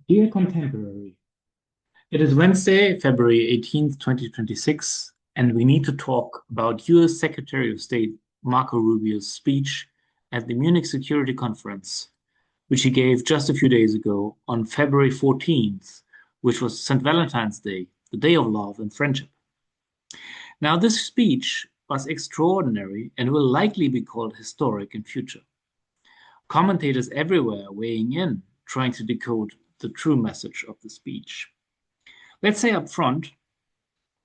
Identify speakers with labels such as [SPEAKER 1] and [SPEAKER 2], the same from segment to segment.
[SPEAKER 1] Dear Contemporary, it is Wednesday, February 18th, 2026, and we need to talk about US Secretary of State Marco Rubio's speech at the Munich Security Conference, which he gave just a few days ago on February 14th, which was St. Valentine's Day, the day of love and friendship. Now, this speech was extraordinary and will likely be called historic in future. Commentators everywhere weighing in, trying to decode the true message of the speech. Let's say up front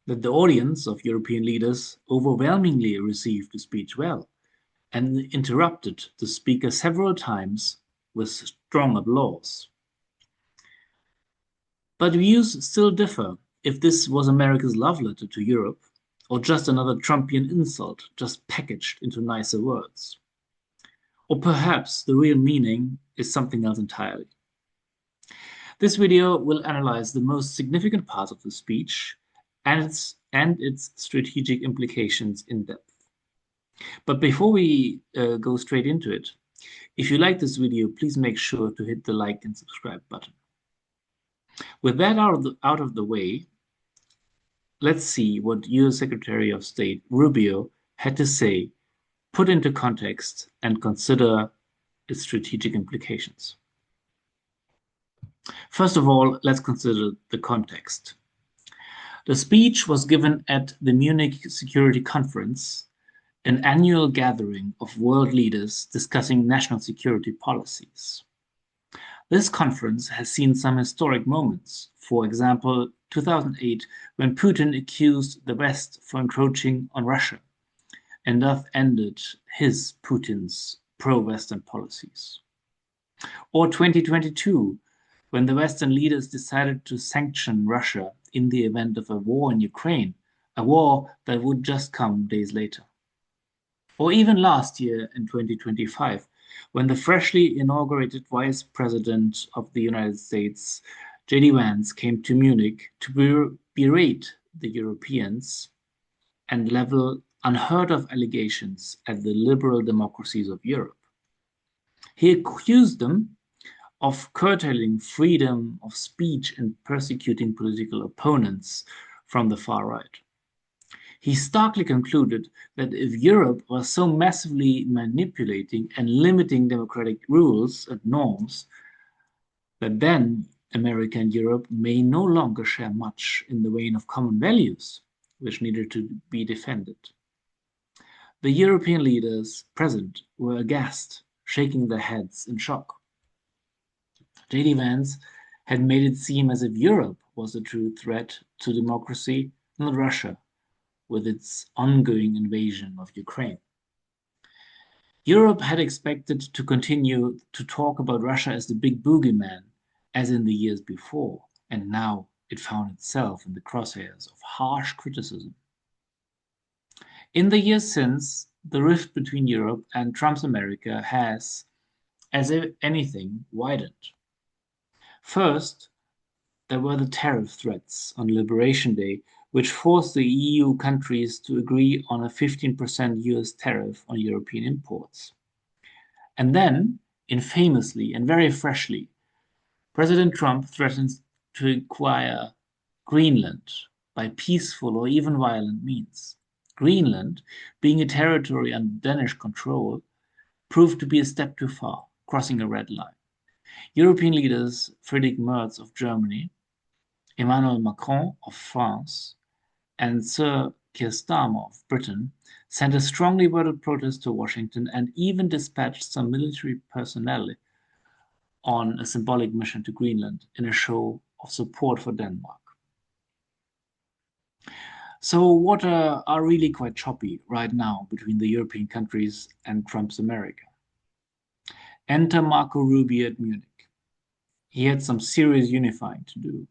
[SPEAKER 1] that the audience of European leaders overwhelmingly received the speech well and interrupted the speaker several times with strong applause. But views still differ if this was America's love letter to Europe or just another Trumpian insult just packaged into nicer words. Or perhaps the real meaning is something else entirely. This video will analyze the most significant parts of the speech and its strategic implications in depth. But before we go straight into it, if you like this video, please make sure to hit the like and subscribe button. With that out of the way, let's see what US Secretary of State Rubio had to say, put into context, and consider its strategic implications. First of all, let's consider the context. The speech was given at the Munich Security Conference, an annual gathering of world leaders discussing national security policies. This conference has seen some historic moments. For example, 2008, when Putin accused the West for encroaching on Russia and thus ended Putin's pro-Western policies. Or 2022, when the Western leaders decided to sanction Russia in the event of a war in Ukraine, a war that would just come days later. Or even last year in 2025, when the freshly inaugurated Vice President of the United States, J.D. Vance, came to Munich to berate the Europeans and level unheard of allegations at the liberal democracies of Europe. He accused them of curtailing freedom of speech and persecuting political opponents from the far right. He starkly concluded that if Europe was so massively manipulating and limiting democratic rules and norms, that then America and Europe may no longer share much in the vein of common values, which needed to be defended. The European leaders present were aghast, shaking their heads in shock. J.D. Vance had made it seem as if Europe was the true threat to democracy, not Russia, with its ongoing invasion of Ukraine. Europe had expected to continue to talk about Russia as the big boogeyman, as in the years before, and now it found itself in the crosshairs of harsh criticism. In the years since, the rift between Europe and Trump's America has, as if anything, widened. First, there were the tariff threats on Liberation Day, which forced the EU countries to agree on a 15% US tariff on European imports. And then, infamously and very freshly, President Trump threatens to acquire Greenland by peaceful or even violent means. Greenland, being a territory under Danish control, proved to be a step too far, crossing a red line. European leaders Friedrich Merz of Germany, Emmanuel Macron of France, and Sir Keir Starmer of Britain sent a strongly worded protest to Washington and even dispatched some military personnel on a symbolic mission to Greenland in a show of support for Denmark. So waters are really quite choppy right now between the European countries and Trump's America. Enter Marco Rubio at Munich. He had some serious unifying to do.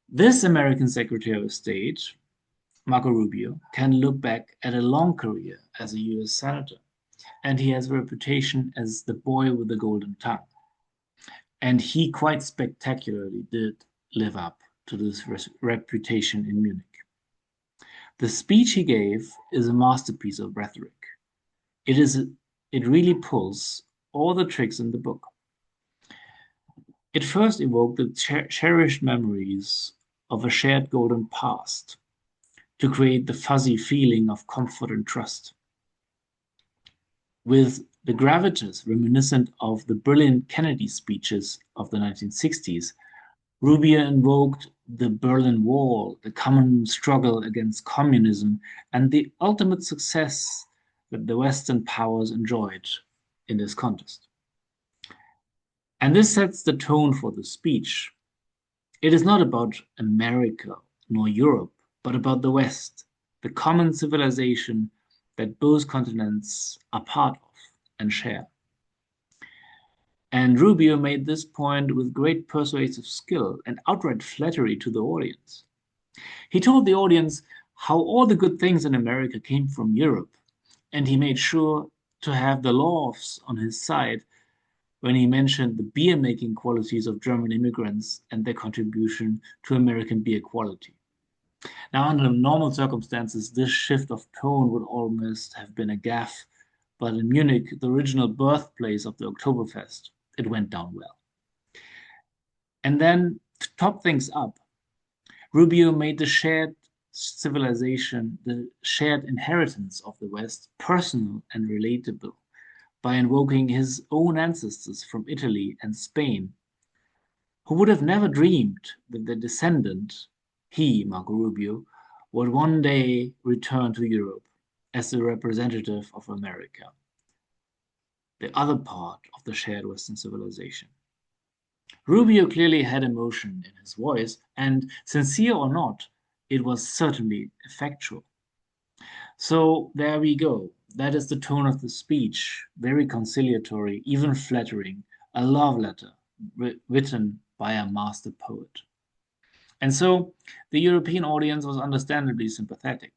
[SPEAKER 1] This American Secretary of State, Marco Rubio, can look back at a long career as a US Senator, and he has a reputation as the boy with the golden tongue. And he quite spectacularly did live up to this reputation in Munich. The speech he gave is a masterpiece of rhetoric. It really pulls all the tricks in the book. It first evoked the cherished memories of a shared golden past to create the fuzzy feeling of comfort and trust. With the gravitas reminiscent of the brilliant Kennedy speeches of the 1960s, Rubio invoked the Berlin Wall, the common struggle against communism, and the ultimate success that the Western powers enjoyed in this contest. And this sets the tone for the speech. It is not about America nor Europe, but about the West, the common civilization that both continents are part of and share. And Rubio made this point with great persuasive skill and outright flattery to the audience. He told the audience how all the good things in America came from Europe, and he made sure to have the laws on his side when he mentioned the beer-making qualities of German immigrants and their contribution to American beer quality. Now, under normal circumstances, this shift of tone would almost have been a gaffe, but in Munich, the original birthplace of the Oktoberfest, it went down well. And then, to top things up, Rubio made the shared civilization, the shared inheritance of the West, personal and relatable by invoking his own ancestors from Italy and Spain, who would have never dreamed that their descendant, he, Marco Rubio, would one day return to Europe as the representative of America, the other part of the shared Western civilization. Rubio clearly had emotion in his voice, and sincere or not, it was certainly effectual. So there we go. That is the tone of the speech, very conciliatory, even flattering, a love letter written by a master poet. And so the European audience was understandably sympathetic,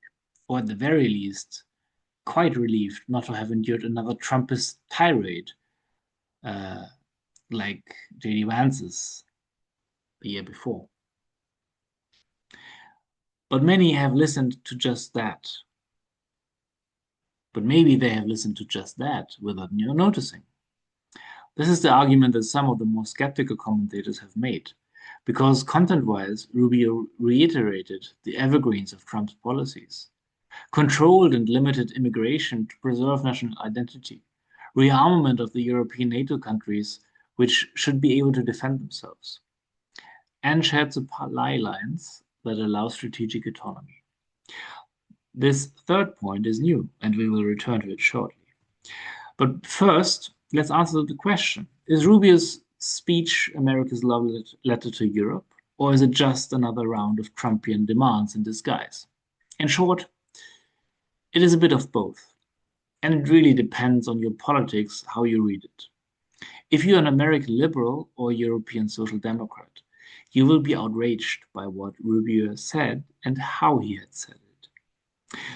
[SPEAKER 1] or at the very least, quite relieved not to have endured another Trumpist tirade like J.D. Vance's the year before. But many have listened to just that. But maybe they have listened to just that without noticing. This is the argument that some of the more skeptical commentators have made, because content-wise, Rubio reiterated the evergreens of Trump's policies. Controlled and limited immigration to preserve national identity, rearmament of the European NATO countries, which should be able to defend themselves, and shared supply lines that allow strategic autonomy. This third point is new, and we will return to it shortly. But first, let's answer the question. Is Rubio's speech America's love letter to Europe, or is it just another round of Trumpian demands in disguise? In short, it is a bit of both, and it really depends on your politics how you read it. If you're an American liberal or European social democrat, you will be outraged by what Rubio said and how he had said it.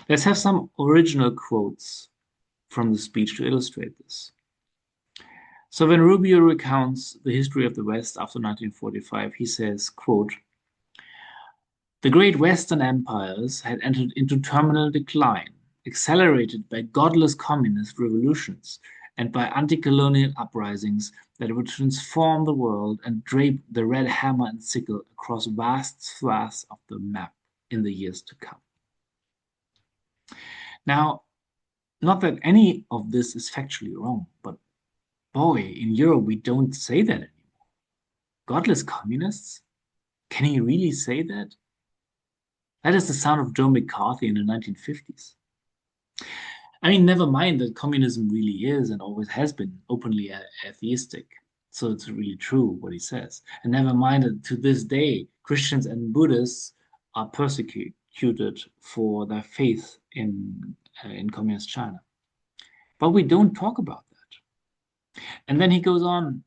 [SPEAKER 1] Let's have some original quotes from the speech to illustrate this. So when Rubio recounts the history of the West after 1945, he says, quote, "The great Western empires had entered into terminal decline, accelerated by godless communist revolutions and by anti-colonial uprisings that would transform the world and drape the red hammer and sickle across vast swaths of the map in the years to come." Now, not that any of this is factually wrong, but boy, in Europe we don't say that anymore. Godless communists? Can he really say that? That is the sound of Joe McCarthy in the 1950s. I mean, never mind that communism really is and always has been openly atheistic. So it's really true what he says. And never mind that to this day, Christians and Buddhists are persecuted for their faith in communist China. But we don't talk about that. And then he goes on,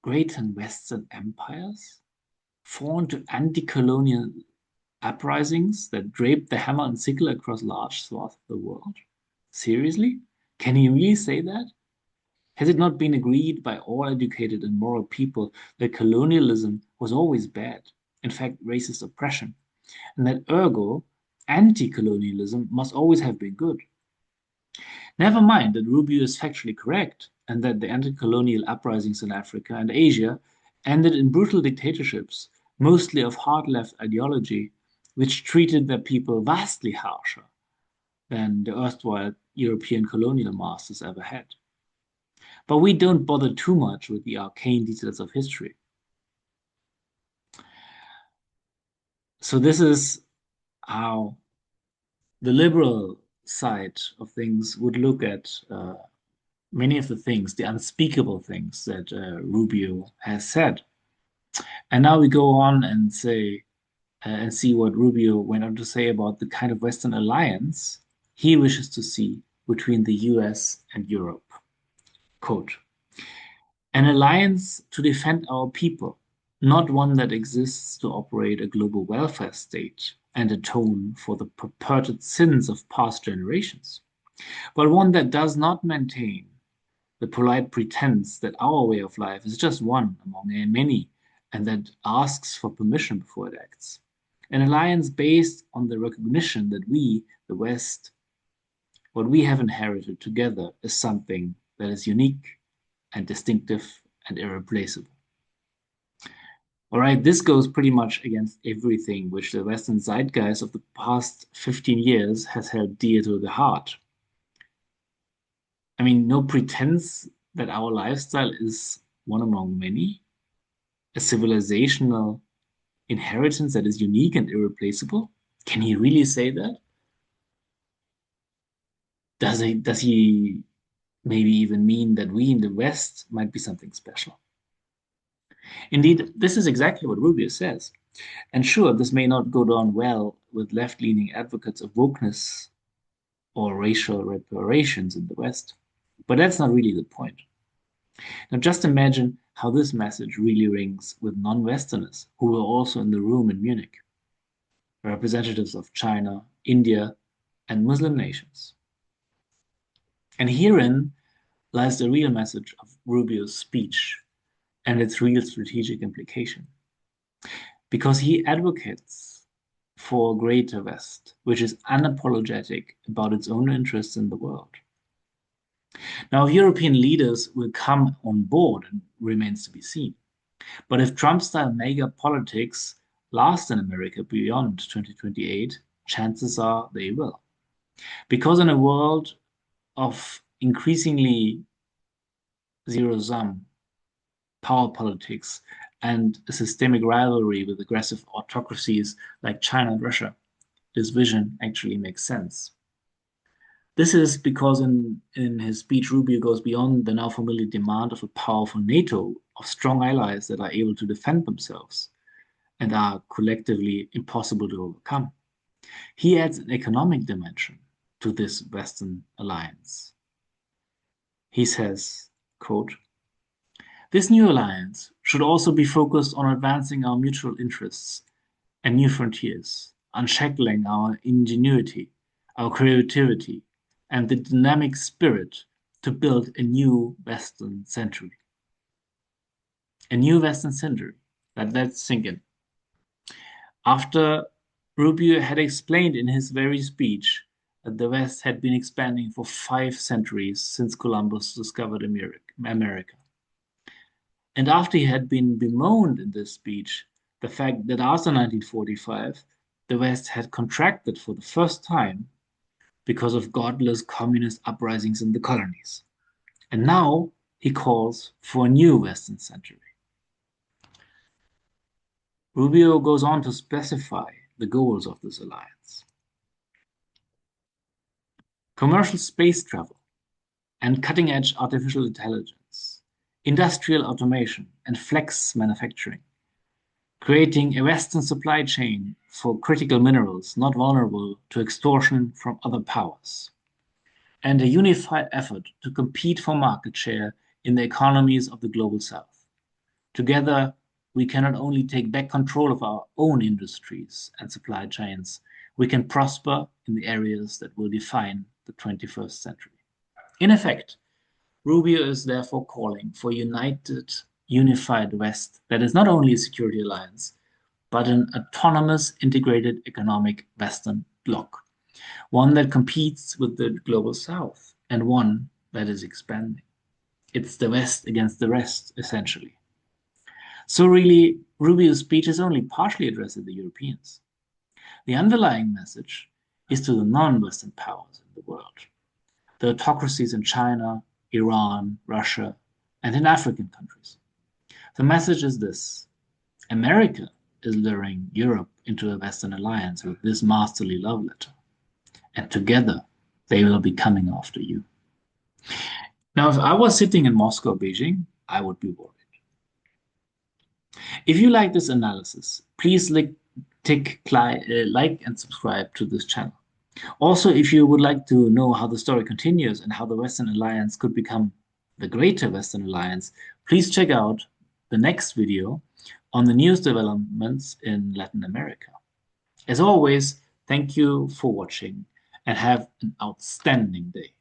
[SPEAKER 1] great and Western empires fall into anti-colonial uprisings that drape the hammer and sickle across large swaths of the world. Seriously? Can he really say that? Has it not been agreed by all educated and moral people that colonialism was always bad, in fact, racist oppression, and that ergo, anti-colonialism must always have been good? Never mind that Rubio is factually correct, and that the anti-colonial uprisings in Africa and Asia ended in brutal dictatorships, mostly of hard left ideology, which treated their people vastly harsher than the erstwhile European colonial masters ever had. But we don't bother too much with the arcane details of history. So, this is how the liberal side of things would look at many of the things, the unspeakable things that Rubio has said. And now we go on and say, and see what Rubio went on to say about the kind of Western alliance he wishes to see between the US and Europe. Quote, an alliance to defend our people, not one that exists to operate a global welfare state and atone for the purported sins of past generations, but one that does not maintain the polite pretense that our way of life is just one among many and that asks for permission before it acts. An alliance based on the recognition that we, the West, what we have inherited together is something that is unique and distinctive and irreplaceable. All right, this goes pretty much against everything which the Western zeitgeist of the past 15 years has held dear to the heart. I mean, no pretense that our lifestyle is one among many, a civilizational inheritance that is unique and irreplaceable. Can he really say that? Does he maybe even mean that we in the West might be something special? Indeed, this is exactly what Rubio says. And sure, this may not go down well with left leaning advocates of wokeness or racial reparations in the West, but that's not really the point. Now, just imagine how this message really rings with non Westerners who were also in the room in Munich, representatives of China, India, and Muslim nations. And herein lies the real message of Rubio's speech and its real strategic implication. Because he advocates for a greater West, which is unapologetic about its own interests in the world. Now, if European leaders will come on board remains to be seen. But if Trump-style mega politics last in America beyond 2028, chances are they will. Because in a world of increasingly zero-sum power politics and a systemic rivalry with aggressive autocracies like China and Russia, this vision actually makes sense. This is because in his speech, Rubio goes beyond the now familiar demand of a powerful NATO, of strong allies that are able to defend themselves and are collectively impossible to overcome. He adds an economic dimension to this Western alliance. He says, quote, this new alliance should also be focused on advancing our mutual interests and new frontiers, unshackling our ingenuity, our creativity, and the dynamic spirit to build a new Western century. A new Western century. Let's sink in. After Rubio had explained in his very speech that the West had been expanding for 5 centuries since Columbus discovered America. And after he had been bemoaned in this speech the fact that after 1945, the West had contracted for the first time because of godless communist uprisings in the colonies. And now he calls for a new Western century. Rubio goes on to specify the goals of this alliance. Commercial space travel and cutting-edge artificial intelligence, industrial automation, and flex manufacturing, creating a Western supply chain for critical minerals not vulnerable to extortion from other powers, and a unified effort to compete for market share in the economies of the global South. Together, we can not only take back control of our own industries and supply chains, we can prosper in the areas that will define the 21st century. In effect, Rubio is therefore calling for a united, unified West that is not only a security alliance, but an autonomous, integrated economic Western bloc, one that competes with the global South and one that is expanding. It's the West against the rest, essentially. So really, Rubio's speech is only partially addressed to the Europeans. The underlying message is to the non-Western powers in the world, the autocracies in China, Iran, Russia, and in African countries. The message is this: America is luring Europe into a Western alliance with this masterly love letter, and together they will be coming after you. Now, if I was sitting in Moscow or Beijing, I would be worried. If you like this analysis, please tick like and subscribe to this channel. Also, if you would like to know how the story continues and how the Western Alliance could become the Greater Western Alliance, please check out the next video on the newest developments in Latin America. As always, thank you for watching and have an outstanding day.